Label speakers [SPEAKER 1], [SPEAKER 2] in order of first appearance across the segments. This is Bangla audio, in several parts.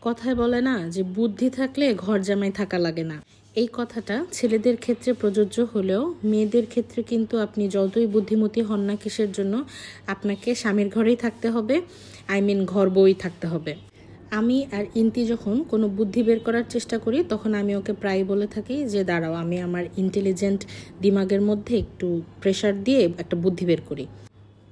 [SPEAKER 1] কথায় বলে না যে বুদ্ধি থাকলে ঘর জামাই থাকা লাগে না। এই কথাটা ছেলেদের ক্ষেত্রে প্রযোজ্য হলেও মেয়েদের ক্ষেত্রে কিন্তু আপনি যতই বুদ্ধিমতী হন না কিসের জন্য, আপনাকে স্বামীর ঘরেই থাকতে হবে, ঘর বউই থাকতে হবে। আমি আর ইন্তি যখন কোনো বুদ্ধি বের করার চেষ্টা করি তখন আমি ওকে প্রায় বলে থাকি যে দাঁড়াও, আমি আমার ইন্টেলিজেন্ট দিমাগের মধ্যে একটু প্রেশার দিয়ে একটা বুদ্ধি বের করি।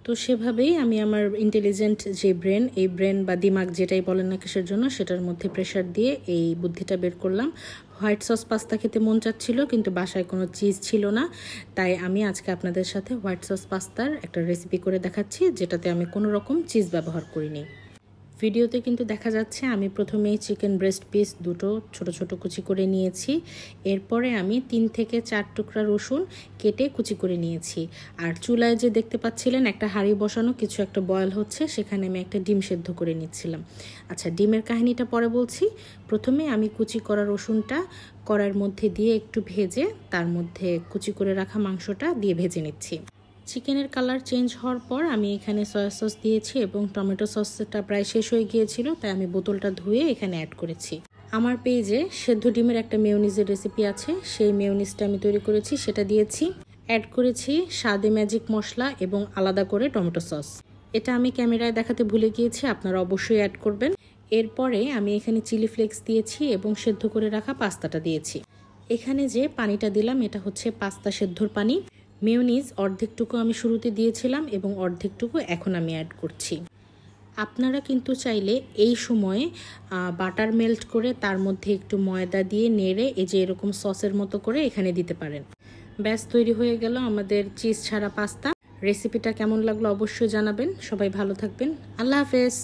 [SPEAKER 1] তো সেভাবেই আমি আমার ইন্টেলিজেন্ট যে ব্রেন, এই ব্রেন বা দিমাগ যেটাই বলেন না কিসের জন্য, সেটার মধ্যে প্রেশার দিয়ে এই বুদ্ধিটা বের করলাম। হোয়াইট সস পাস্তা খেতে মন চাচ্ছিল কিন্তু বাসায় কোনো চিজ ছিল না, তাই আমি আজকে আপনাদের সাথে হোয়াইট সস পাস্তার একটা রেসিপি করে দেখাচ্ছি যেটাতে আমি কোনো রকম চিজ ব্যবহার করিনি। ভিডিওতে কিন্তু দেখা যাচ্ছে আমি প্রথমেই চিকেন ব্রেস্ট পিস দুটো ছোট ছোট কুচি করে নিয়েছি। এরপরে আমি 3 থেকে 4 টুকরা রসুন কেটে কুচি করে নিয়েছি। আর চুলায় যে দেখতে পাচ্ছিলেন একটা হাঁড়ি বসানো, কিছু একটা বয়েল হচ্ছে, সেখানে আমি একটা ডিম সেদ্ধ করে নিচ্ছিলাম। আচ্ছা, ডিমের কাহিনীটা পরে বলছি। প্রথমে আমি কুচি করা রসুনটা কড়াইয়ের মধ্যে দিয়ে একটু ভেজে তার মধ্যে কুচি করে রাখা মাংসটা দিয়ে ভেজে নিচ্ছি। চিকেনের কালার চেঞ্জ হওয়ার পর আমি এখানে সয়া সস দিয়েছি এবং টমেটো সসটা প্রায় শেষ হয়ে গিয়েছিল, তাই আমি বোতলটা ধুয়ে এখানে অ্যাড করেছি। আমার পেজে সেদ্ধ ডিমের একটা মেয়োনিজের রেসিপি আছে, সেই মেয়োনিজটা আমি তৈরি করেছি, সেটা দিয়েছি। অ্যাড করেছি স্বাদে ম্যাজিক মশলা এবং আলাদা করে টমেটো সস। এটা আমি ক্যামেরায় দেখাতে ভুলে গিয়েছি, আপনারা অবশ্যই অ্যাড করবেন। এরপরে আমি এখানে চিলি ফ্লেক্স দিয়েছি এবং সেদ্ধ করে রাখা পাস্তাটা দিয়েছি। এখানে যে পানিটা দিলাম এটা হচ্ছে পাস্তা সেদ্ধর পানি। মেয়োনিজ অর্ধেকটুকু আমি শুরুতে দিয়েছিলাম এবং অর্ধেকটুকু এখন আমি অ্যাড করছি। আপনারা কিন্তু চাইলে এই সময়ে বাটার মেল্ট করে তার মধ্যে একটু ময়দা দিয়ে নেড়ে এই যে এরকম সসের মতো করে এখানে দিতে পারেন। ব্যাস, তৈরি হয়ে গেল আমাদের চিজ ছাড়া পাস্তা। রেসিপিটা কেমন লাগলো অবশ্যই জানাবেন। সবাই ভালো থাকবেন। আল্লাহ হাফেজ।